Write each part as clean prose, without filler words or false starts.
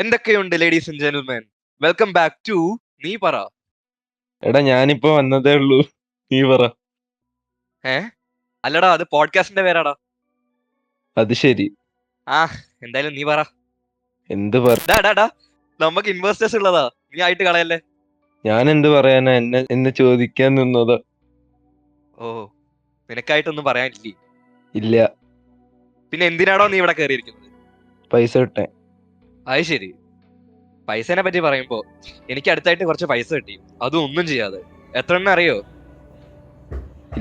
എന്തൊക്കെയുണ്ട് ladies and gentlemen? Welcome back to നീ പറ. എടാ ഞാനിപ്പോ വന്നതേ ഉള്ളൂ. നീ പറ. ഏ അല്ലടാ, അത് പോഡ്കാസ്റ്റിന്റെ പേരാടാ. അത് ശരി. ആ എന്തായാലും നീ പറ. എന്ത് പറ? ഡാ ഡാ ഡാ നമുക്ക് ഇൻവെസ്റ്റേഴ്സ് ഉള്ളതാ, നീ ആയിട്ട് കളയല്ലേ. ഞാൻ എന്ത് പറയാനാ? എന്നെ ചോദിക്കാൻ നിന്നതാ. ഓ, നിനക്കായിട്ടൊന്നും പറയാനില്ലേ? ഇല്ല. പിന്നെ എന്തിനാണോ നീ ഇവിടെ കയറിയിരിക്കുന്നത്? പൈസ കിട്ടാൻ. അത് ശരി. പൈസേനെ പറ്റി പറയുമ്പോ എനിക്ക് അടുത്തായിട്ട് കുറച്ച് പൈസ കിട്ടി, അതും ഒന്നും ചെയ്യാതെ. എത്ര എണ്ണം അറിയോ?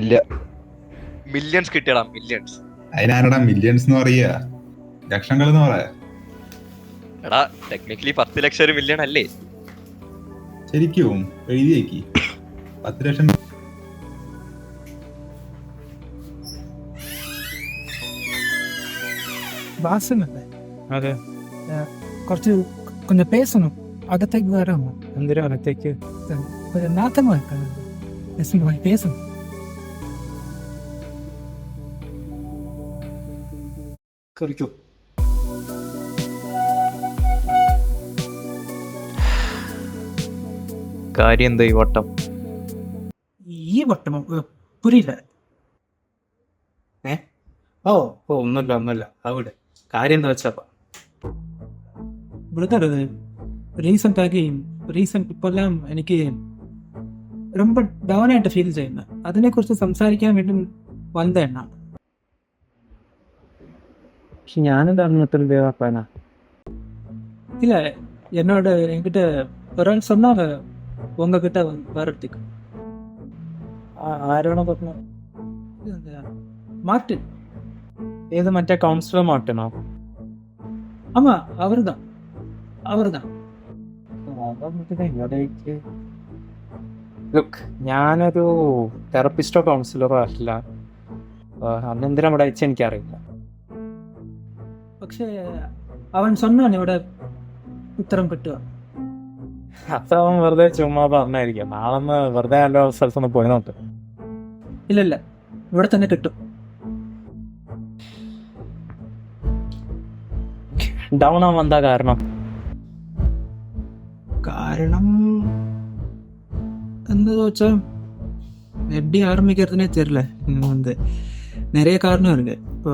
ഇല്ല. മില്യൺസ് കിട്ടിയടാ, മില്യൺസ്. അതിനാരടാ മില്യൺസ് എന്ന് പറയാ? ലക്ഷങ്ങൾ എന്ന് പറയാ? എടാ, ടെക്നിക്കലി 10 ലക്ഷം ഒരു മില്യൺ അല്ലേ? ശരിക്കും എഴുതിയേക്ക് 10 ലക്ഷം. വാസനല്ലേ? അതെ. കുറച്ച് கொஞ்சம் பேசணும். அகത്തേക്ക് വരാമോ? എന്തിനാ അകത്തേക്ക്? ഒരു നാത്തമാ பேசணும். കുറിക്കൂ. കാര്യം എന്താ ഈ വട്ടം? ഈ വട്ടമോ? പുരിയില്ല. ഓ ഒന്നുമില്ല അവിടെ കാര്യം എന്താ വെച്ചാ ബ്രദർ, റീസെന്റ് ഇപ്പെല്ലാം എനിക്ക് ரொம்ப ഡൗൺ ആയിട്ട് ഫീൽ ചെയ്യുന്നത്. അതിനെക്കുറിച്ച് സംസാരിക്കാൻ വേണ്ടി വന്ന എണ്ണാണ്. പക്ഷെ ഞാനെന്താണ് ഇത്ര இல்ல, என்கிட்ட ஒரு ஆள் சொன்னாங்க உங்ககிட்ட வரத்துக்கு. ആരാണോ പറഞ്ഞ? மார்ட்டின். ഏത് മറ്റേ കൗൺസിലർ മാർട്ടിനോ? ஆமா, அவர்தான். ലുക്ക്, ഞാനൊരു തെറപ്പിസ്റ്റോ കൗൺസിലറോ അല്ല. അന്നെന്തിനാ ഇവിടെ അയച്ച എനിക്കറിയില്ല. പക്ഷേ അവൻ சொன்னான் ഇവിടെ ഉത്തരം കിട്ടുക. അതവൻ വെറുതെ ചുമ്മാ പറഞ്ഞായിരിക്കും. നാളെന്ന് വെറുതെ നല്ല സ്ഥലത്തൊന്ന് പോയി നോക്ക്. ഇല്ല, ഇവിടെ തന്നെ കിട്ടും. ഡൗൺ ആവാൻ എന്താ കാരണം എന്താ വെച്ചാ எப்படி ஆரம்பிக்கிறதுனே தெரியல. நிறைய காரணம் இருக்கு. இப்போ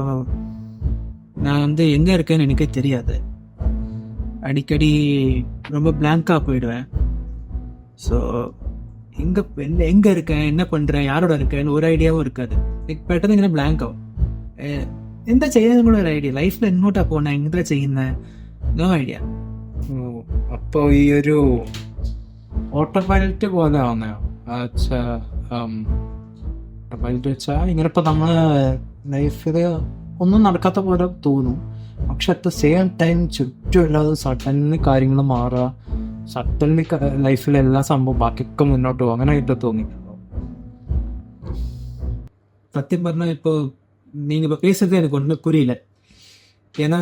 நான் எங்க இருக்கேன்னு எனக்கே தெரியாது. அடிக்கடி ரொம்ப பிளாங்காக போயிடுவேன். ஸோ எங்கே இருக்கேன், என்ன பண்ணுறேன், யாரோட இருக்கேன்னு ഒരു ഐഡിയാവും இருக்காது. പെട്ടെന്ന് ഇങ്ങനെ ബ്ലാങ്ക് ആവും. എന്താ ചെയ്യുന്നത് കൂടെ ഒരു ഐഡിയ. ലൈഫിൽ എങ്ങോട്ടാ പോകണേ, എന്താ ചെയ്യുന്നത്, നോ ഐഡിയ. അപ്പോൾ ഈ ഒരു ഓട്ടോ പൈലറ്റ് പോലെ ആവുന്നയോ? പൈലറ്റ് വെച്ചാൽ ഇങ്ങനെ ഇപ്പം നമ്മൾ ലൈഫിൽ ഒന്നും നടക്കാത്ത പോലെ തോന്നും. പക്ഷെ അറ്റ് ദ സെയിം ടൈം ചുറ്റുമില്ലാതെ സഡൻലി കാര്യങ്ങൾ മാറുക, സഡൻലി ലൈഫിലെ എല്ലാ സംഭവം ബാക്കിയൊക്കെ മുന്നോട്ട് പോകും. അങ്ങനെ ആയിട്ട് തോന്നി. സത്യം പറഞ്ഞാൽ ഇപ്പോൾ நீங்கள் இப்போ பேசுறது எனக்கு ஒன்றும் புரியல. ஏன்னா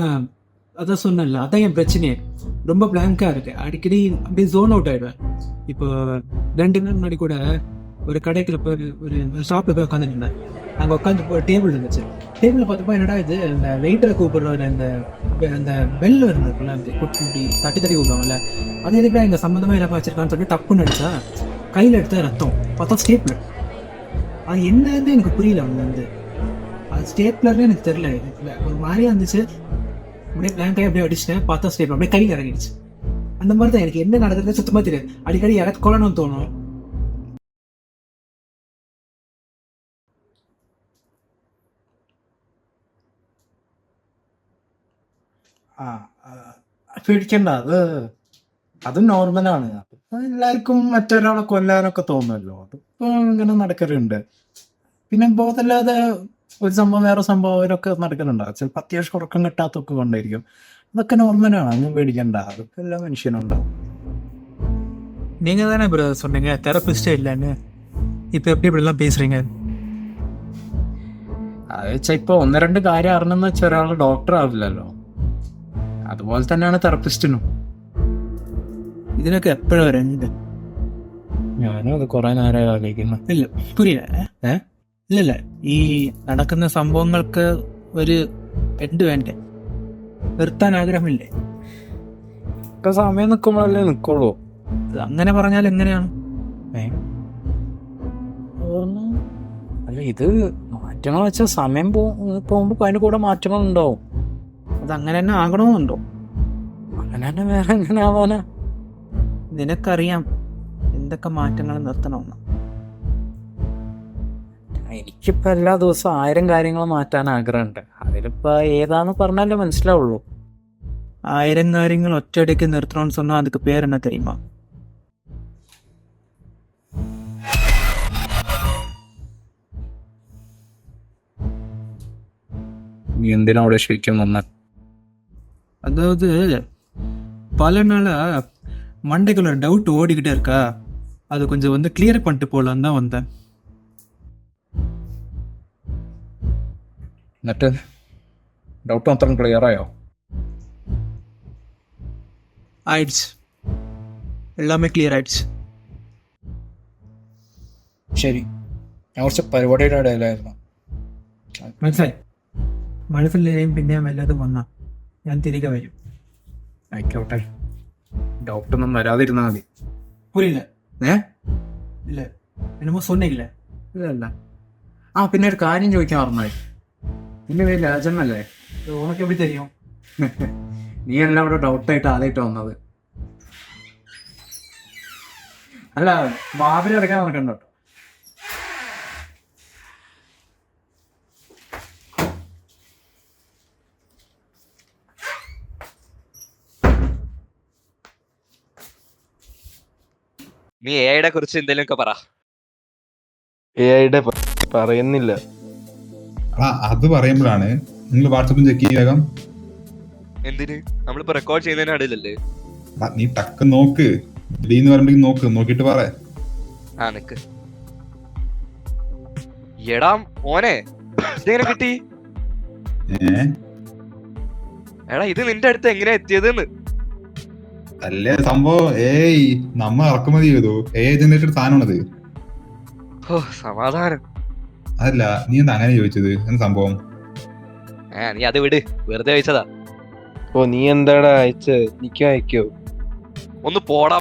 அதான் சொன்னல, அதான் என் பிரச்சனையே. ரொம்ப பிளாங்காக இருக்கு. அடிக்கடி அப்படியே ஜோன் அவுட் ஆகிடுவேன். இப்போ 2 நாள் முன்னாடி கூட ஒரு கடைக்குள்ள போய் ஒரு ஷாப்பில் போய் உட்காந்துருந்தேன். அங்கே உட்காந்து போய் டேபிள் இருந்துச்சு. டேபிளில் பார்த்தப்போ என்னடா இது, இந்த வெயிட்டரை கூப்பிடுற அந்த பெல் இருந்ததுக்குள்ள இப்படி தட்டி கூப்பிடுவாங்கல்ல, அது எதுக்குடா எங்கள் சம்மந்தமாக என்ன வச்சிருக்கான்னு சொல்லிட்டு டப்புன்னு அடிச்சா கையில் எடுத்த ரத்தம் பார்த்தா ஸ்டேப்லர். அது என்னன்னு எனக்கு புரியல. அவங்க அது ஸ்டேப்லர்னு எனக்கு தெரியல. ஒரு மாதிரியா இருந்துச்சு. அப்படியே பிளாங்காக அப்படியே அடிச்சிட்டேன். பார்த்தா ஸ்டேப்லர் அப்படியே கையில் இறங்கிடுச்சு. அந்த மாதிரி தான் எனக்கு என்ன நடக்குதுன்னு சுத்தமாக தெரியாது. அடிக்கடி யாராவது கொல்லணும்னு தோணும். പേടിക്കണ്ട, അത് നോർമലാണ്. എല്ലാവർക്കും മറ്റൊരാളെ കൊല്ലാനൊക്കെ തോന്നുമല്ലോ. അതിപ്പോൾ ഇങ്ങനെ നടക്കലുണ്ട്. പിന്നെ ബോധമില്ലാതെ ഒരു സംഭവം വേറെ സംഭവം അവരൊക്കെ നടക്കുന്നുണ്ടാവും. ചിലപ്പോൾ അത്യാവശ്യം ഉറക്കം കിട്ടാത്തൊക്കെ കൊണ്ടായിരിക്കും. അതൊക്കെ നോർമലാണ്, ഒന്നും പേടിക്കണ്ട. അതൊക്കെ എല്ലാ മനുഷ്യനുണ്ടാവും. நீங்கள் தானே ப்ரோ சொன்னீங்க தெரப்பிஸ்டே இல்லைன்னு. இப்போ எப்படி இப்படிலாம் பேசுகிறீங்க? അത് വെച്ചാൽ ഇപ്പോൾ 1-2 കാര്യം അറിഞ്ഞെന്ന് വെച്ചാൽ ഒരാൾ ഡോക്ടർ ആവില്ലല്ലോ. അതുപോലെ തന്നെയാണ് തെറപ്പിസ്റ്റിനും. ഇതിനൊക്കെ എപ്പോഴും വരാനില്ല. ഞാനും അത് കുറേ നേരമായി ആലോചിക്കുന്നു. ഇല്ല, പുരിയില്ല. ഇല്ലല്ല, ഈ നടക്കുന്ന സംഭവങ്ങൾക്ക് ഒരു എൻഡ് വേണ്ടേ? നിർത്താൻ ആഗ്രഹമില്ലേ? ഒക്കെ സമയം നിൽക്കുമ്പോഴല്ലേ നിൽക്കുള്ളൂ. അത് അങ്ങനെ പറഞ്ഞാൽ എങ്ങനെയാണ്? അല്ല, ഇത് മാറ്റങ്ങൾ വെച്ചാൽ സമയം പോകുമ്പോൾ അതിന് കൂടെ മാറ്റങ്ങൾ ഉണ്ടാവും. അത് അങ്ങനെ തന്നെ ആകണമെന്നുണ്ടോ? അങ്ങനെ തന്നെ വേറെ എങ്ങനെ ആവാനാ? നിനക്കറിയാം എന്തൊക്കെ മാറ്റങ്ങൾ നിർത്തണമെന്ന്. എനിക്കിപ്പോൾ എല്ലാ ദിവസവും 1000 കാര്യങ്ങൾ മാറ്റാൻ ആഗ്രഹമുണ്ട്. അതിലിപ്പോൾ ഏതാന്ന് പറഞ്ഞാലേ മനസ്സിലാവുള്ളൂ. 1000 കാര്യങ്ങൾ ഒറ്റയടിക്ക് നിർത്തണമെന്ന് சொன்னா அதுக்கு பேர் என்ன தெரியுமா? നീ എന്തിനാ അവിടെ ശരിക്കും വന്ന? அதாவது பல நாளா மண்டைக்குள்ள டவுட் ஓடிக்கிட்டே இருக்கா, அது கொஞ்சம் வந்து கிளியர் பண்ணிட்டு போகலான்னு தான் வந்தேன். എന്നിട്ട് ഡൗട്ട് മാത്രം ക്ലിയർ ആയോ? ஆயிடுச்சு, எல்லாமே கிளியர் ஆயிடுச்சு. ശരി, ഞാൻ കുറച്ച് പരിപാടിയുടെ ഇടയിലായിരുന്നു. മനസ്സിലായി? മനസ്സിലെയും പിന്നെ വല്ലതും വന്നാ ഞാൻ തിരികെ വരും. ആയിക്കോട്ടെ, ഡൗട്ടൊന്നും വരാതിരുന്നാൽ മതി. புரியல? ഏ இல்ல, என்னமோ சொன்னீங்களே. ഇതല്ല. പിന്നെ ഒരു കാര്യം ചോദിക്കാൻ പറഞ്ഞായി. നിന്റെ പേര് രാജന്നല്ലേ? உனக்கு எப்படி தெரியும்? നീ എല്ലാം ഇവിടെ ഡൗട്ടായിട്ട് ആദ്യമായിട്ട് വന്നത്. അല്ല, വാതിൽ അടയ്ക്കാൻ നടക്കണ്ട കേട്ടോ. നീ എയുടെ കുറിച്ച് എന്തെങ്കിലുമൊക്കെ പറ. AI പറയുന്നില്ല. അത് പറയുമ്പോഴാണ് നിങ്ങൾ വാട്സപ്പിൽ ചെക്ക് ചെയ്യാകം. എന്തിന്? നമ്മളിപ്പോ റെക്കോർഡ് ചെയ്യുന്നതിന് ഇടയിലല്ലേ? നീ ടക്ക് നോക്ക്, എന്ന് പറയുമ്പോഴേക്കും നോക്കിട്ട് പറ. നിക്ക്. എടാ മോനെ, ഇതെങ്ങനെ കിട്ടി? എടാ ഇത് നിന്റെ അടുത്ത് എങ്ങനെയാ എത്തിയതെന്ന്? അല്ലേ സംഭവം നമ്മ ഇറക്കുമതി ചെയ്തു ജനറേറ്റഡ് സാധനമാണത്. സമാധാനം. അതല്ല, നീ എന്താ അങ്ങനെ ചോദിച്ചത്? എന്താ സംഭവം? നീ അത് വിട്, വെറുതെ ചോദിച്ചതാ. നീ എന്താടാ അയച്ചത്? എനിക്ക് അയക്കോ? ഒന്ന് പോടാ